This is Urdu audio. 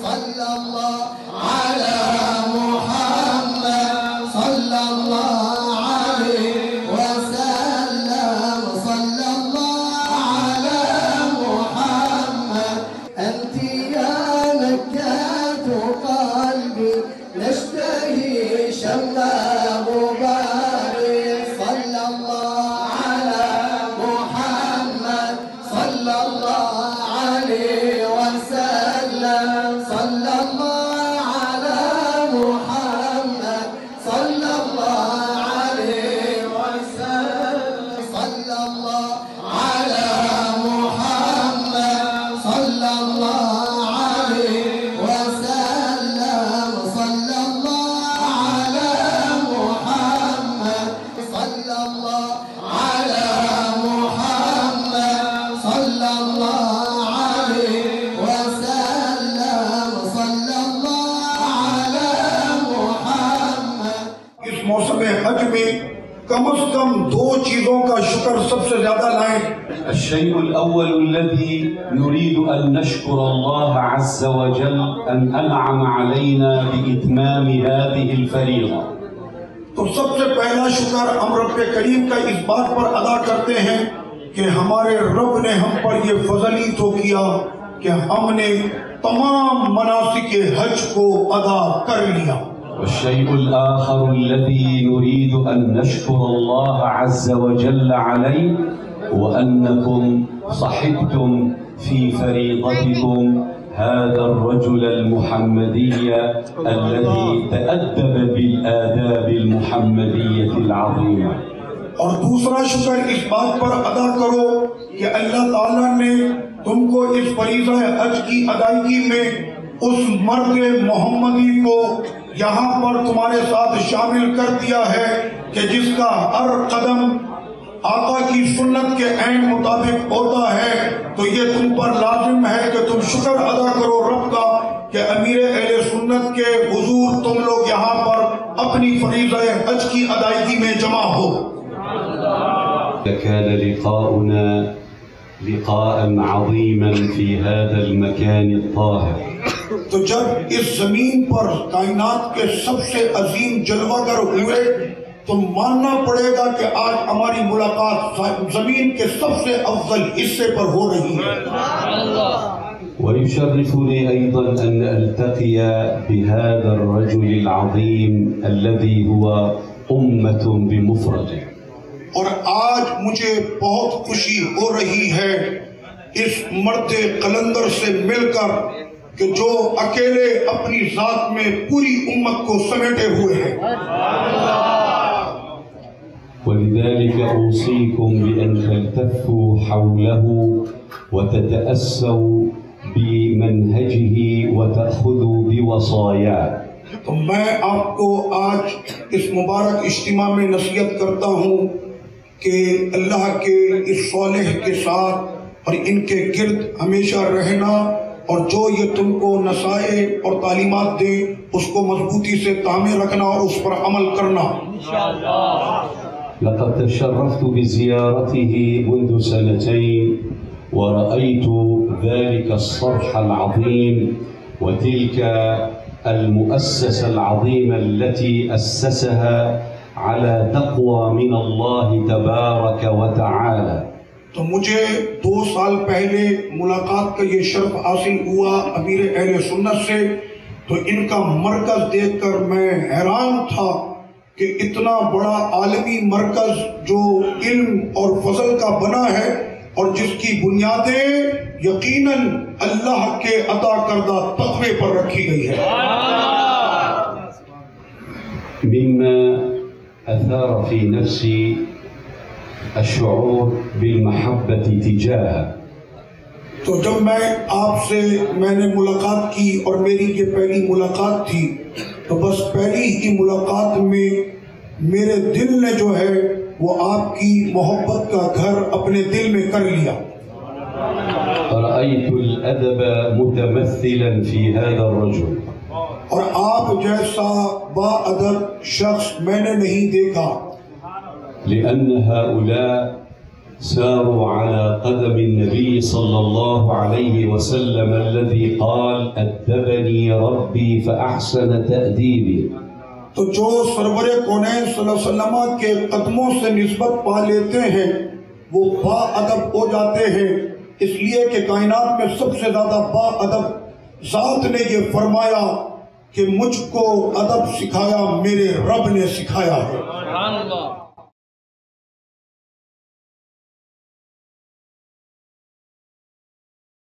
صلى الله على محمد صلى الله عليه وسلم صلى الله على محمد أنت يا مكة قلبي نشتهي شمّا مبارك صلى الله على محمد صلى الله عليه وسلم صلى الله على محمد صلى الله عليه وسلم صلى الله على محمد صلى الله عليه وسلم صلى الله على محمد صلى الله على محمد صلى الله عليه وسلم صلى الله على محمد. اس موسم حج میں کم از کم 2 چیزوں کا شکر سب سے زیادہ لائیں. الشيء الأول الذي نريد أن نشكر الله عز وجل أن أنعم علينا بإتمام هذه الفريضة. تو سب سے پہلا شکر ہم رب کریم کا اس بات پر ادا کرتے ہیں کہ ہمارے رب نے ہم پر یہ فضل ہی تو کیا کہ ہم نے تمام مناسک حج کو ادا کر لیا. والشيء الآخر الذي نريد أن نشكر الله عز وجل عليه وأنكم صحبتم في فريضتكم هذا الرجل المحمدي الذي تأدب بالآداب المحمدية العظيمة. اور دوسرا شکر اس بات پر ادا کرو کہ اللہ تعالیٰ نے تم کو اس فریضہ حج کی ادائیگی میں اس مرد محمدی کو یہاں پر تمہارے ساتھ شامل کر دیا ہے کہ جس کا ہر قدم آقا کی سنت کے عین مطابق ہوتا ہے. تو یہ تم پر لازم ہے کہ تم شکر ادا کرو رب کا کہ امیر اہل سنت کے حضور تم لوگ یہاں پر اپنی فریضہ حج کی ادائیگی میں جمع ہو. كان لقاؤنا لقاء عظيما في هذا المكان الطاهر. تو جب اس زمین پر کائنات کے سب سے عظیم جلوہ گر ہوئے تو ماننا پڑے گا کہ آج ہماری ملاقات زمین کے سب سے افضل حصے پر ہو رہی ہے. ويشرفني أيضا أن ألتقي بهذا الرجل العظيم الذي هو أمة بمفرده. اور آج مجھے بہت خوشی ہو رہی ہے اس مرد قلندر سے مل کر کہ جو اکیلے اپنی ذات میں پوری امت کو سمیٹے ہوئے ہیں. ولذلك أوصيكم بأن تلتفوا حوله وتتأسوا بمنهجه وتأخذوا بوصاياه. تو میں آپ کو آج اس مبارک اجتماع میں نصیحت کرتا ہوں کہ اللہ کے اس صالح کے ساتھ اور ان کے گرد ہمیشہ رہنا اور جو یہ تم کو نصائح اور تعلیمات دیں اس کو مضبوطی سے تامع رکھنا اور اس پر عمل کرنا. لقد تشرفت بزيارته منذ 2 ورأيت ذلك الصرح العظيم وتلك المؤسسة العظيمة التي أسسها على تقوى من الله تبارك وتعالى. تو مجھے 2 سال پہلے ملاقات کا یہ شرف حاصل ہوا امیر اہل سنت سے. تو ان کا مرکز دیکھ کر میں حیران تھا کہ اتنا بڑا عالمی مرکز جو علم اور فضل کا بنا ہے اور جس کی بنیادیں یقیناً اللہ کے عطا کردہ تقوی پر رکھی گئی ہے. مما أثار في نفسي الشعور بالمحبة تجاهه. تو جب میں نے ملاقات کی اور میری یہ پہلی ملاقات تھی تو بس پہلی ہی ملاقات میں میرے دل نے جو ہے وہ آپ کی محبت کا گھر اپنے دل میں کر لیا. رأيت الأدب متمثلا في هذا الرجل. اور آپ جیسا با ادب شخص میں نے نہیں دیکھا. لأن هؤلاء ساروا على قدم النبي صلى الله عليه وسلم الذي قال أدبني ربي فأحسن تأديبي. تو جو سرور کونین صلی اللہ علیہ وسلم کے قدموں سے نسبت پا لیتے ہیں وہ با ادب ہو جاتے ہیں، اس لیے کہ کائنات میں سب سے زیادہ با ادب ذات نے یہ فرمایا کہ مجھ کو ادب سکھایا میرے رب نے سکھایا ہے.